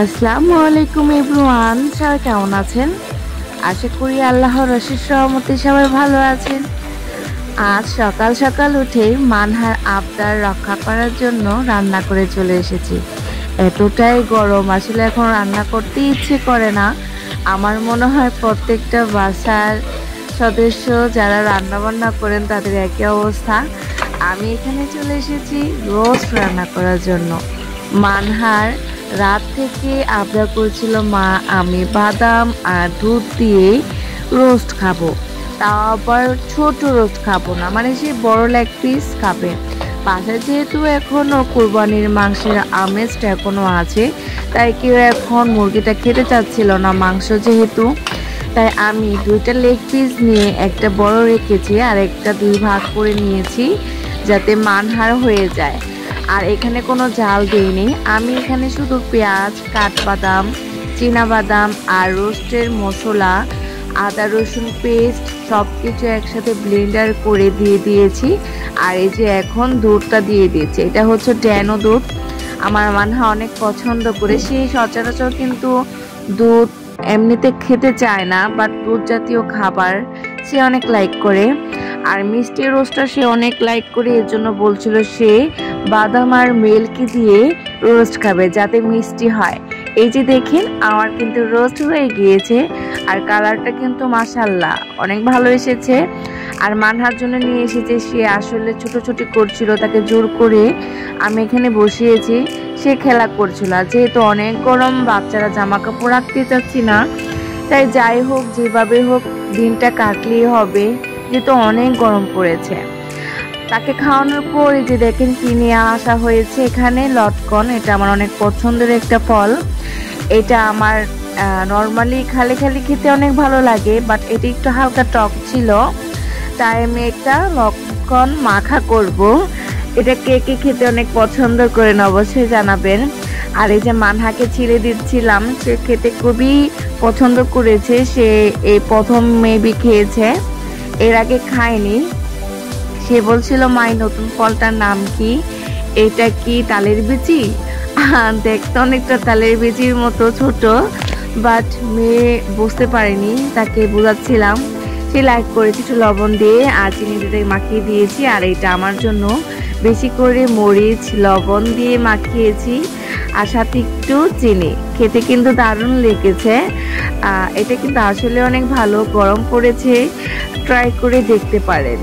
আসসালামু আলাইকুম এভরিওয়ান, সবাই কেমন আছেন? আশা করি আল্লাহর অশেষ রহমতে সবাই ভালো আছেন। আজ সকাল সকাল উঠে মানহার আবদার রক্ষা করার জন্য রান্না করে চলে এসেছি। এতটাই গরম, আসলে এখন রান্না করতে ইচ্ছে করে না। আমার মনে হয় প্রত্যেকটা বাসার সদস্য যারা রান্না বান্না করেন তাদের একই অবস্থা। আমি এখানে চলে এসেছি রোস্ট রান্না করার জন্য। মানহার রাত থেকে আবদার করেছিল, মা আমি বাদাম আর দুধ দিয়ে রোস্ট খাবো, তাও আবার ছোট রোস্ট খাবো না, মানে সে বড় লেগ পিস খাবে। বাসায় যেহেতু এখনও কোরবানির মাংসের আমেজটা এখনও আছে, তাই কেউ এখন মুরগিটা খেতে চাচ্ছিল না মাংস যেহেতু। তাই আমি দুইটা লেগ পিস নিয়ে একটা বড় রেখেছি আর একটা দুই ভাগ করে নিয়েছি যাতে মানহার হয়ে যায়। আর এখানে কোনো জাল দিইনি, আমি এখানে শুধু পেঁয়াজ, কাঠবাদাম, চীনাবাদাম আর রোস্টের মশলা, আদা রসুন পেস্ট সব কিছু একসাথে ব্লেন্ডার করে দিয়ে দিয়েছি। আর এই যে এখন দুধটা দিয়ে দিয়েছি, এটা হচ্ছে ড্যানো দুধ। আমার মানহা অনেক পছন্দ করে, সে সচরাচর কিন্তু দুধ এমনিতে খেতে চায় না, বাট দুধ জাতীয় খাবার সে অনেক লাইক করে। আর মিষ্টি রোস্টটা সে অনেক লাইক করে, এর জন্য বলছিল সে বাদাম আর মিল্কি দিয়ে রোস্ট খাবে যাতে মিষ্টি হয়। এই যে দেখেন আমার কিন্তু রোস্ট হয়ে গিয়েছে আর কালারটা কিন্তু মাশাআল্লাহ অনেক ভালো এসেছে। আর মানহার জন্য নিয়ে এসেছে, সে আসলে ছোটোছুটি করছিল, তাকে জোর করে আমি এখানে বসিয়েছি। সে খেলা করছিল, যেহেতু অনেক গরম, বাচ্চারা জামা কাপড় রাখতে চাচ্ছি না, তাই যাই হোক যেভাবে হোক দিনটা কাটলেই হবে, যেহেতু অনেক গরম পড়েছে। তাকে খাওয়ানোর পর এই যে দেখেন কি নিয়ে আসা হয়েছে এখানে, লটকন। এটা আমার অনেক পছন্দের একটা ফল। এটা আমার নর্মালি খালি খালি খেতে অনেক ভালো লাগে, বাট এটা একটু হালকা টক ছিল, তাই আমি একটা লটকন মাখা করব। এটা কে কে খেতে অনেক পছন্দ করেন অবশ্যই জানাবেন। আর এই যে মানহাকে ছিঁড়ে দিচ্ছিলাম, সে খেতে খুবই পছন্দ করেছে। সে এই প্রথম মেবি খেয়েছে, এর আগে খায়নি। সে বলছিল মা এই নতুন ফলটার নাম কি? এটা কি তালের বিচি? দেখতে অনেকটা তালের বিচির মতো ছোট, বাট মেয়ে বুঝতে পারেনি, তাকে বোঝাচ্ছিলাম। সে লাইক করেছে, একটু লবণ দিয়ে আর চিনি দিয়ে মাখিয়ে দিয়েছি। আর এটা আমার জন্য বেশি করে মরিচ লবণ দিয়ে মাখিয়েছি আর সাথে একটু চিনি। খেতে কিন্তু দারুণ লেগেছে। এটা কিন্তু আসলে অনেক ভালো, গরম পড়েছে, ট্রাই করে দেখতে পারেন।